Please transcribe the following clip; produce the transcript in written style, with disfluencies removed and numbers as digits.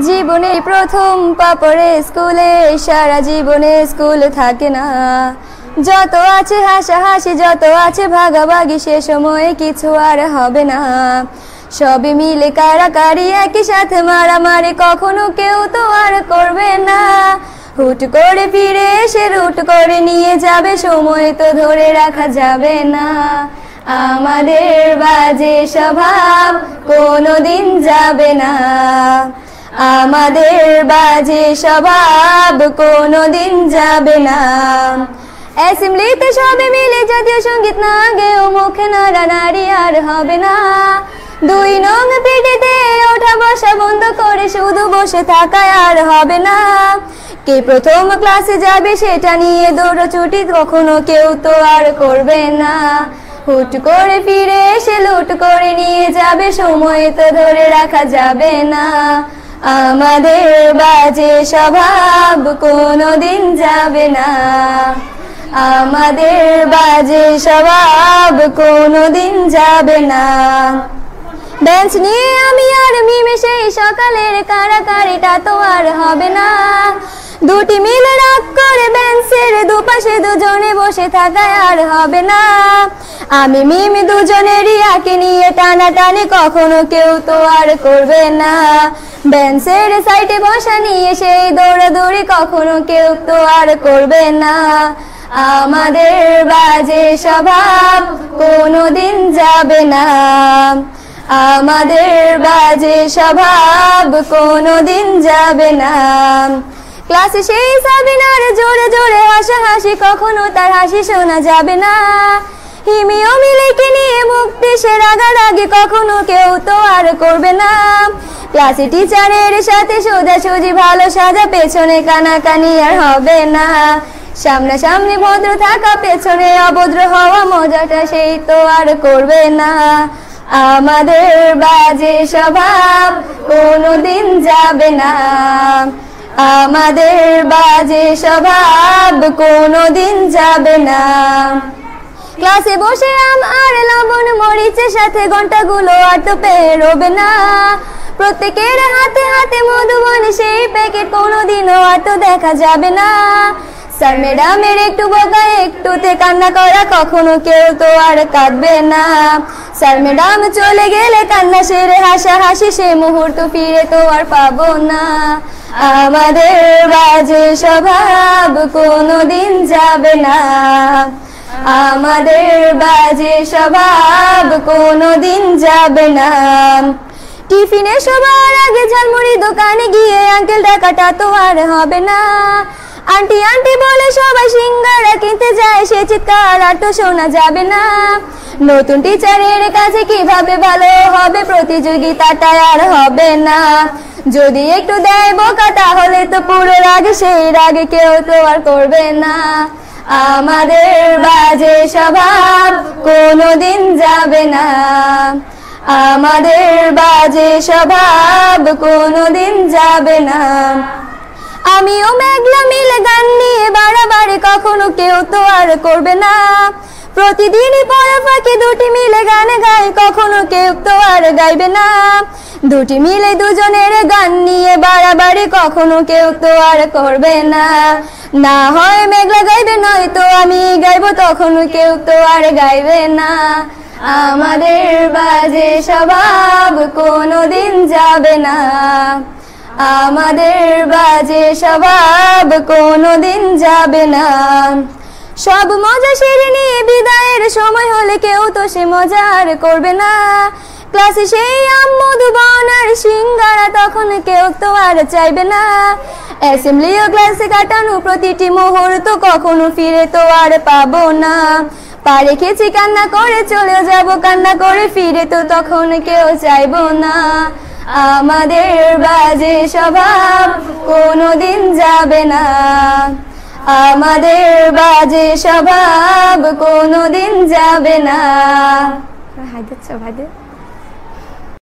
জীবনে প্রথম পা পড়ে স্কুলে, সারা জীবনে স্কুল থাকে না। যত আছে হাসাহাসি, যত আছে ভাগাভাগি, সে সময়ে কিছু আর হবে না। সবে মিলে কারাকারি, একই সাথে মারামারি, কখনো কেউ তো আর করবে না। হুট করে ফিরে এসে রুট করে নিয়ে যাবে, সময় তো ধরে রাখা যাবে না। আমাদের বাজে স্বভাব কোনোদিন যাবে না, আমাদের বাজে স্বভাব কোনোদিন যাবে না। অ্যাসেম্বলিতে সবে মিলে জাতীয় সঙ্গীত না গেয়েও মুখে নাড়ানাড়ি আর হবে না। 2 নং পিটিতে ওঠা বসা বন্ধ করে শুধু বসে থাকায় আর হবে না। কে প্রথম ক্লাসে যাবে সেটা নিয়ে দৌড়ছুটি কখনো কেউ তো আর করবে না। হুট করে ফিরে এসে লুট করে নিয়ে যাবে, সময় তো ধরে রাখা যাবে না। আমাদের বাজে স্বভাব কোনোদিন যাবে না, আমাদের বাজে স্বভাব কোনোদিন যাবে না। বেঞ্চ নিয়ে আমি আর মিমে সেই সকালের কারাকারিটা তো আর হবে না। দুটি মিলে রাগ করে বেঞ্চের দুপাশে দুজনে বসে থাকায় আর হবে না। আমি মিমি দুজনেরই আঁকে নিয়ে টানাটানি কখনো কেউ তো আর করবে না। বেঞ্চের সাইডে বসা নিয়ে সেই দৌড়াদৌড়ি কখনো কেউ তো আর করবে না। আমাদের বাজে স্বভাব কোনোদিন যাবে না, আমাদের বাজে স্বভাব কোনোদিন যাবে না। ক্লাসে সেই সাবিনার জোরে জোরে হাসাহাসি, কখনো তার হাসি শোনা যাবে না। হিমি ও মিলিকে নিয়ে মুক্তি সে রাগারাগি কখনো কেউ তো আর করবে না। ক্লাসে টিচারের সাথে সোজাসুজি ভালো সাজা, পেছনে কানাকানি আর হবে না। সামনাসামনি ভদ্র থাকা, পেছনে অভদ্র হওয়া, মজাটা সেই তো আর করবে না। আমাদের বাজে স্বভাব কোনোদিন যাবে না, আমাদের বাজে স্বভাব কোনোদিন যাবে না। ক্লাসে বসে আম আর লবণ মরিচের সাথে ঘন্টাগুলো আর তো পেরোবে না। প্রত্যেকের হাতে হাতে মধুবন সেই প্যাকেট কোনোদিনও আর তো দেখা যাবে না। স্যার ম্যাডামের একটু বকা একটুতে কান্না করা, কখনো কেউ তো আর কাঁদবে না। স্যার ম্যাডাম চলে গেলে কান্না সেরে হাসাহাসি, সে মুহূর্ত ফিরে তো আর পাবো না। আমাদের বাজে স্বভাব কোনোদিন যাবে না, আমাদের বাজে স্বভাব কোনোদিন যাবে না। টিফিনে সবার আগে ঝালমুড়ি দোকানে গিয়ে আঙ্কেল ডাকাটা তো আর হবে না। আন্টি আন্টি বলে সবাই সিঙ্গারা কিনতে যায়, সে চিৎকার আর তো শোনা যাবে না। নতুন টিচারের কাছে কিভাবে ভালো হবে, প্রতিযোগিতাটা আর হবে না। যদি একটু দেয় বোকা তাহলে তো পুরো রাগ, সেই রাগে কেউ তো আর করবে না। আমাদের বাজে স্বভাব কোনোদিন যাবে না, আমাদের বাজে স্বভাব কোনোদিন যাবে না। আমিও মেঘলা মিলে গান নিয়ে বাড়াবাড়ি কখনো কেউ তো আর করবে না। প্রতিদিনই পড়া ফাঁকে দুটি মিলে গান গাই, কখনো কেউ তো আর গাইবে না। দুটি মিলে দুজনের গান নিয়ে বাড়াবাড়ি কখনো কেউ তো আর করবে না। না হয় মেঘলা গাইবে, নয়তো আমি গাইবো, তখনও কেউ তো আর গাইবে না। আমাদের বাজে স্বভাব কোনোদিন যাবে না, আমাদের বাজে স্বভাব কোনোদিন যাবে না। সব মজা সেরে নিয়ে বিদায়ের সময় হলে কেউ তো সে মজা আর করবে না। ক্লাসে সেই আম মধুবন আর সিঙ্গারা তখন কেউ তো আর চাইবে না। অ্যাসেম্বলি ও ক্লাসে কাটানো প্রতিটি মুহূর্ত কখনো ফিরে তো আর পাবো না। পা রেখেছি কান্না করে চলে যাব, কান্না করে ফিরে তো তখন কেউ চাইবো না। আমাদের বাজে স্বভাব কোনোদিন যাবে না, আমাদের বাজে স্বভাব কোনোদিন যাবে না। ভাই দিচ্ছ ভাই